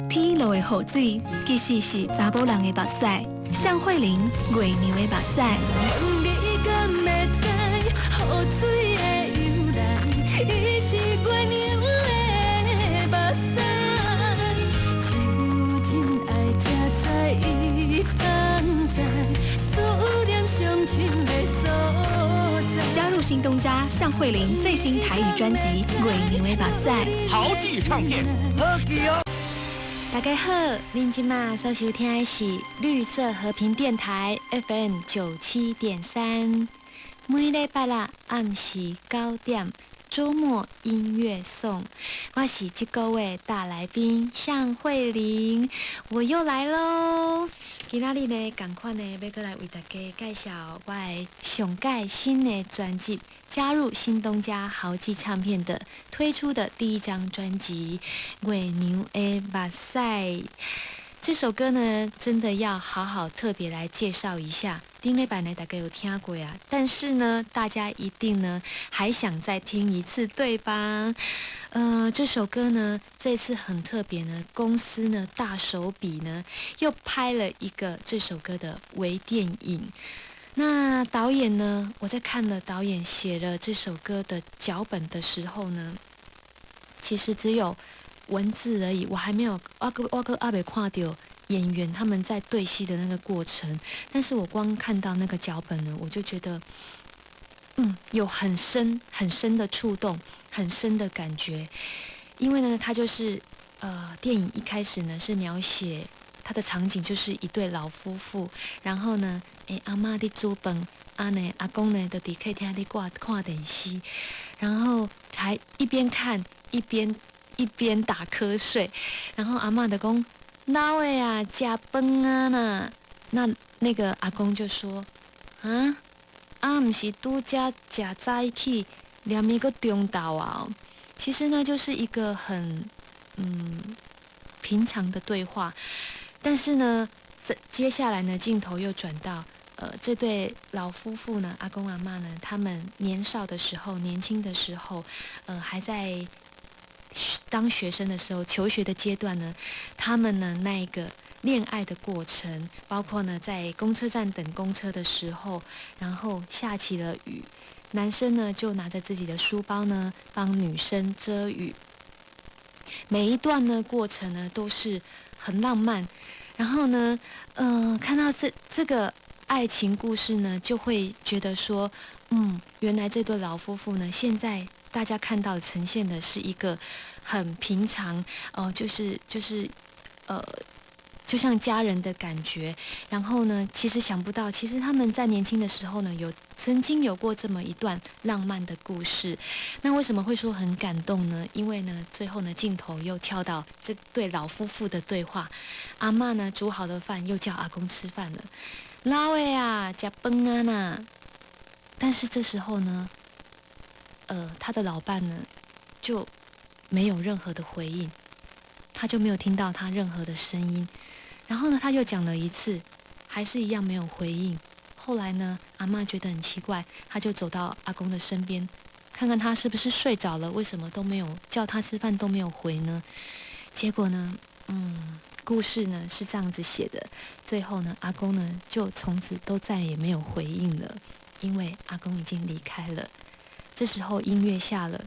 天落的雨水，其实是查某人的目屎。向慧玲，月娘的目屎。你敢会知，雨水的由来，伊是月娘的目屎。只有真爱才知伊同在，思念相亲的所在。加入新东家向慧玲最新台语专辑《月娘的目屎》。豪记唱片，好记哦。大家好，您今嘛收收听的是绿色和平电台 FM 97.3，每礼拜六暗时9点，周末音乐颂。我是这个月大来宾向慧玲，我又来喽。今仔日呢，赶快呢，要过来为大家介绍我的上届新的专辑，加入新东家豪记唱片的推出的第一张专辑《月娘的目屎》。这首歌呢，真的要好好特别来介绍一下。顶礼拜呢，大概有听过啊，但是呢，大家一定呢还想再听一次，对吧？这首歌呢，这次很特别呢，公司呢大手笔呢又拍了一个这首歌的微电影。那导演呢，我在看了导演写了这首歌的脚本的时候呢，其实只有文字而已，我还没有阿没看到演员他们在对戏的那个过程，但是我光看到那个脚本呢，我就觉得有很深很深的触动，很深的感觉。因为呢，它就是电影一开始呢是描写它的场景就是一对老夫妇，然后呢阿嬷在煮饭，阿公呢就伫客厅里看电视，然后还一边看一边打瞌睡，然后阿嬷就讲老的啊，吃饭啊啦。那个阿公就说不是拄才食早起，连咪个中昼啊。其实呢，就是一个很平常的对话，但是呢，接下来呢，镜头又转到这对老夫妇呢，阿公阿嬷呢，他们年少的时候，年轻的时候，还在当学生的时候，求学的阶段呢，他们呢那一个恋爱的过程，包括呢在公车站等公车的时候，然后下起了雨，男生呢就拿着自己的书包呢帮女生遮雨，每一段呢过程呢都是很浪漫。然后呢，看到这个爱情故事呢，就会觉得说，原来这对老夫妇呢，现在大家看到呈现的是一个很平常，就像家人的感觉。然后呢，其实想不到，其实他们在年轻的时候呢，曾经有过这么一段浪漫的故事。那为什么会说很感动呢？因为呢，最后呢，镜头又跳到这对老夫妇的对话。阿嬷呢，煮好了饭，又叫阿公吃饭了。老的啊，吃饭啊啦。但是这时候呢，他的老伴呢，就没有任何的回应，他就没有听到他任何的声音。然后呢，他又讲了一次，还是一样没有回应。后来呢，阿嬷觉得很奇怪，他就走到阿公的身边，看看他是不是睡着了，为什么都没有叫他吃饭都没有回呢？结果呢，故事呢是这样子写的，最后呢，阿公呢就从此都再也没有回应了，因为阿公已经离开了。这时候音乐下了，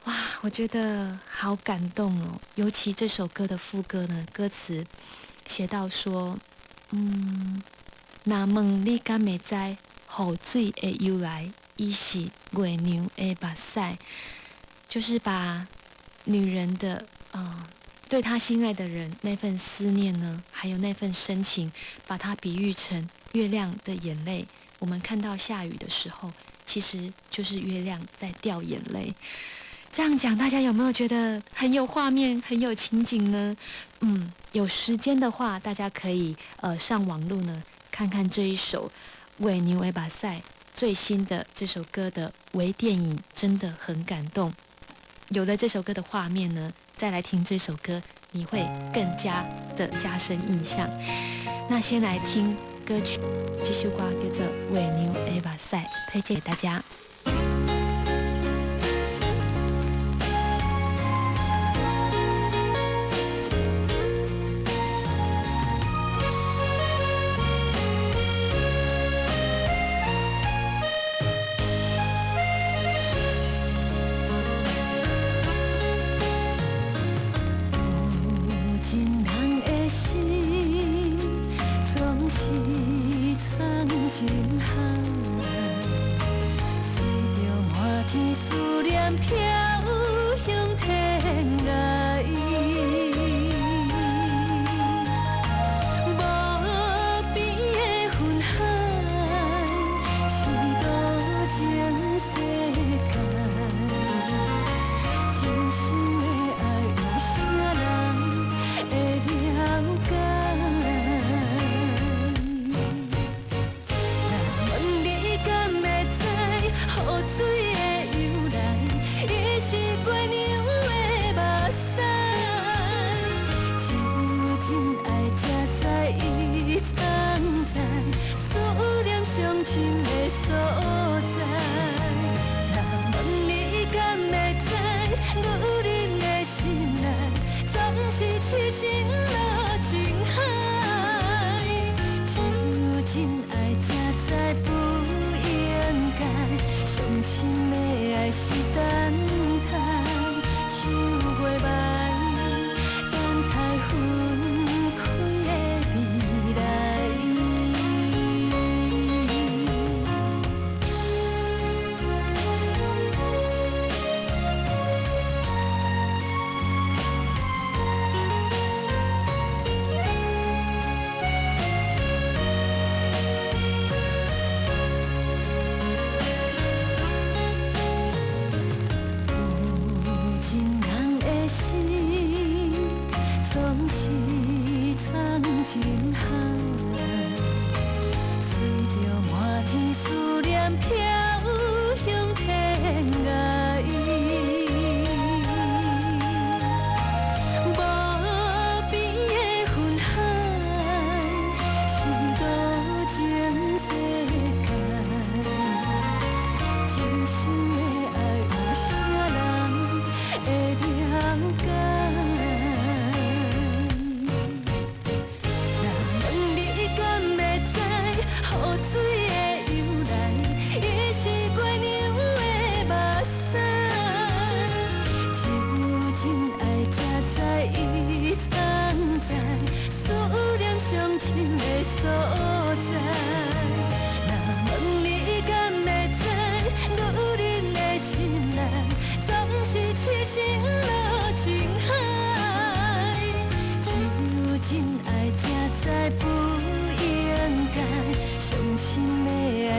哇，我觉得好感动哦！尤其这首歌的副歌呢，歌词写到说，若问你敢会知，雨水的由来，伊是月娘的目屎，就是把女人的对她心爱的人那份思念呢，还有那份深情，把它比喻成月亮的眼泪。我们看到下雨的时候，其实就是月亮在掉眼泪。这样讲，大家有没有觉得很有画面、很有情景呢？有时间的话，大家可以上网路呢看看这一首《月娘的目屎》最新的这首歌的微电影，真的很感动。有了这首歌的画面呢，再来听这首歌，你会更加的加深印象。那先来听歌曲，这首歌叫做《月娘的目屎》，推荐给大家。是痴心落情海，就真爱才知不应该，上深的爱是等待，像月白等待分开的未来。真海，随着满天思念飘向天涯。无边的分海，是多情世界。真心的爱，有啥人会了解？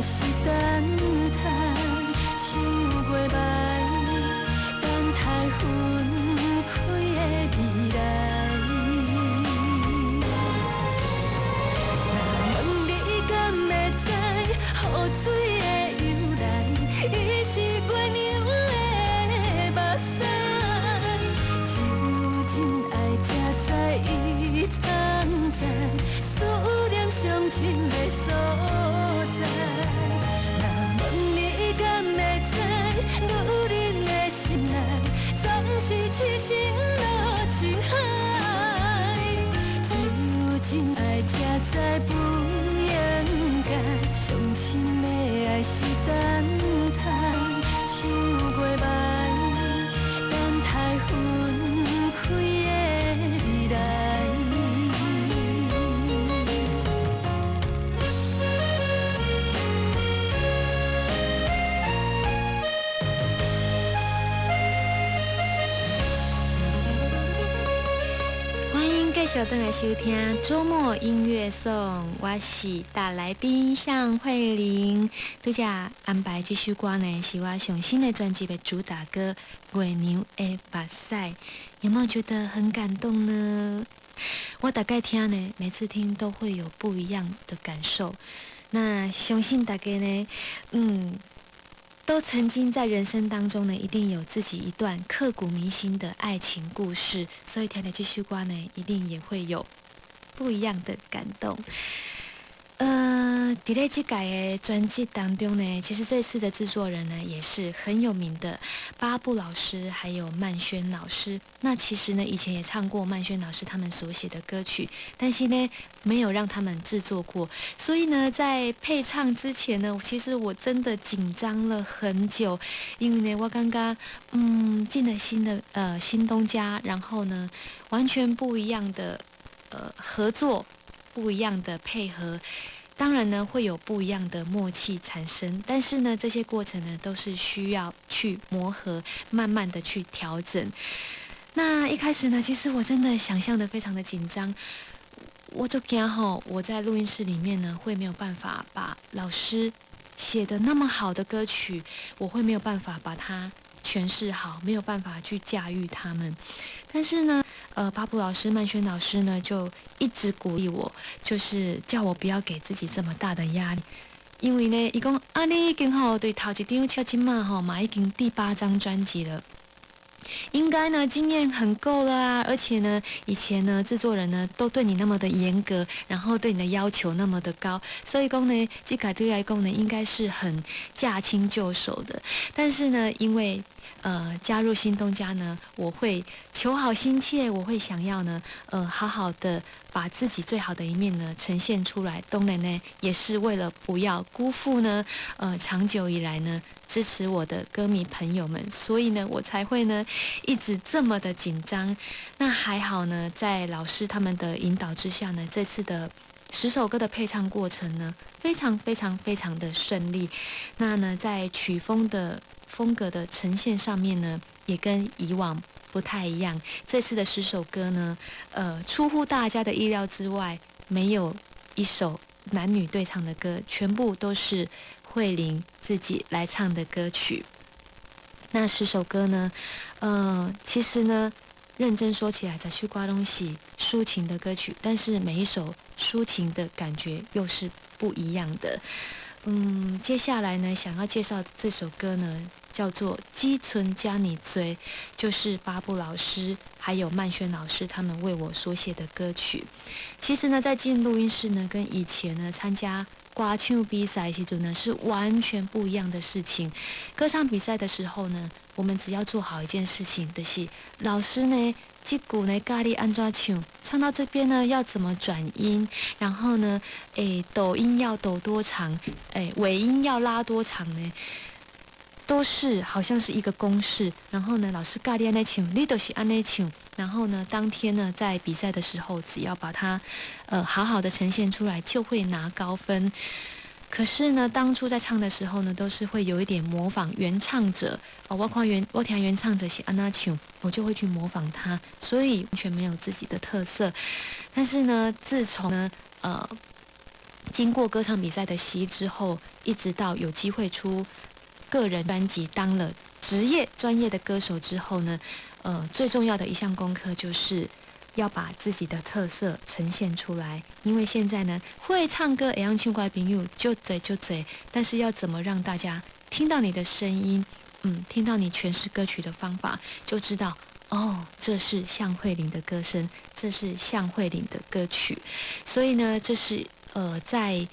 是等待，像月白等待分开的未来。若问你敢会知，雨水的由来，伊是月娘的目屎。只有真爱才知伊藏在思念上深的所在。是痴心落情海，只有真爱才知不应该，上深的爱是等待，像月白等待分开的未来。继续回来收听周末音乐颂，我是大来宾向慧玲。拄则安排这首歌呢，是我上新的专辑的主打歌《月娘的目屎》，有没有觉得很感动呢？我大概听呢，每次听都会有不一样的感受。那相信大家呢，都曾经在人生当中呢，一定有自己一段刻骨铭心的爱情故事，所以听了这首歌呢，一定也会有不一样的感动。在这届的专辑当中呢，其实这次的制作人呢也是很有名的巴布老师，还有曼轩老师。那其实呢，以前也唱过曼轩老师他们所写的歌曲，但是呢，没有让他们制作过。所以呢，在配唱之前呢，其实我真的紧张了很久，因为呢，我刚刚进了新东家，然后呢，完全不一样的合作，不一样的配合。当然呢，会有不一样的默契产生，但是呢，这些过程呢，都是需要去磨合，慢慢的去调整。那一开始呢，其实我真的想象的非常的紧张，我就怕我在录音室里面呢，会没有办法把老师写的那么好的歌曲，我会没有办法把它诠释好，没有办法去驾驭他们。但是呢，巴布老师、曼轩老师呢，就一直鼓励我，就是叫我不要给自己这么大的压力。因为呢，他说你已经对头一张唱今嘛已经第8张专辑了，应该呢经验很够了啊，而且呢以前呢制作人呢都对你那么的严格，然后对你的要求那么的高，所以讲呢这改对来讲呢应该是很驾轻就熟的。但是呢因为加入新东家呢，我会求好心切，我会想要呢好好的把自己最好的一面呢呈现出来。当然呢也是为了不要辜负呢长久以来呢支持我的歌迷朋友们，所以呢我才会呢一直这么的紧张。那还好呢，在老师他们的引导之下呢，这次的10首歌的配唱过程呢，非常非常非常的顺利。那呢，在曲风的风格的呈现上面呢，也跟以往不太一样。这次的10首歌呢，出乎大家的意料之外，没有一首男女对唱的歌，全部都是慧玲自己来唱的歌曲。那10首歌呢，其实呢，认真说起来，在去刮东西抒情的歌曲，但是每一首抒情的感觉又是不一样的。接下来呢，想要介绍这首歌呢，叫做《基存加你追》，就是巴布老师还有曼轩老师他们为我所写的歌曲。其实呢，在进录音室呢，跟以前呢参加歌唱比赛时候呢，是完全不一样的事情。歌唱比赛的时候呢，我们只要做好一件事情，就是老师呢，这句呢咖喱安怎唱，唱到这边呢要怎么转音，然后呢，抖音要抖多长，尾音要拉多长呢？都是好像是一个公式，然后呢，老师咖喱安内唱，你都是安内唱，然后呢，当天呢，在比赛的时候，只要把它，好好的呈现出来，就会拿高分。可是呢，当初在唱的时候呢，都是会有一点模仿原唱者我听原唱者是安那唱，我就会去模仿他，所以完全没有自己的特色。但是呢，自从呢，经过歌唱比赛的洗礼之后，一直到有机会出个人专辑，当了职业专业的歌手之后呢，最重要的一项功课就是要把自己的特色呈现出来。因为现在呢，会唱歌会唱歌的朋友就多，但是要怎么让大家听到你的声音，听到你诠释歌曲的方法，就知道哦，这是向慧玲的歌声，这是向慧玲的歌曲。所以呢，这是在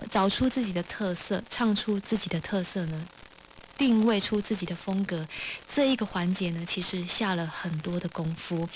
找出自己的特色，唱出自己的特色呢，定位出自己的风格，这一个环节呢，其实下了很多的功夫。